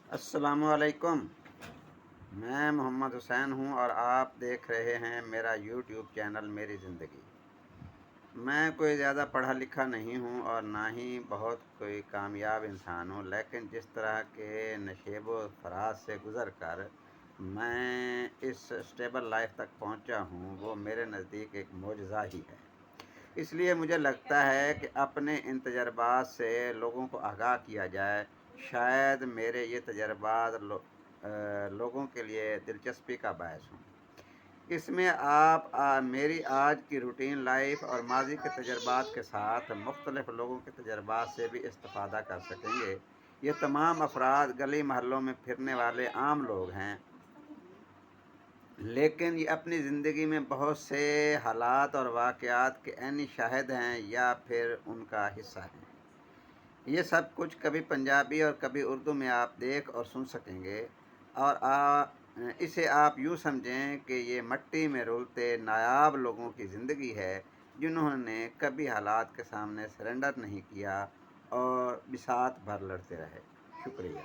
السلام علیکم۔ میں محمد حسین ہوں اور آپ دیکھ رہے ہیں میرا یوٹیوب چینل میری زندگی۔ میں کوئی زیادہ پڑھا لکھا نہیں ہوں اور نہ ہی بہت کوئی کامیاب انسان ہوں، لیکن جس طرح کے نشیب و فراز سے گزر کر میں اس اسٹیبل لائف تک پہنچا ہوں وہ میرے نزدیک ایک معجزہ ہی ہے۔ اس لیے مجھے لگتا ہے کہ اپنے ان تجربات سے لوگوں کو آگاہ کیا جائے۔ شاید میرے یہ تجربات لوگوں کے لیے دلچسپی کا باعث ہوں۔ اس میں آپ میری آج کی روٹین لائف اور ماضی کے تجربات کے ساتھ مختلف لوگوں کے تجربات سے بھی استفادہ کر سکیں گے۔ یہ تمام افراد گلی محلوں میں پھرنے والے عام لوگ ہیں، لیکن یہ اپنی زندگی میں بہت سے حالات اور واقعات کے عینی شاہد ہیں یا پھر ان کا حصہ ہیں۔ یہ سب کچھ کبھی پنجابی اور کبھی اردو میں آپ دیکھ اور سن سکیں گے، اور اسے آپ یوں سمجھیں کہ یہ مٹی میں رولتے نایاب لوگوں کی زندگی ہے جنہوں نے کبھی حالات کے سامنے سرنڈر نہیں کیا اور بساط بھر لڑتے رہے۔ شکریہ۔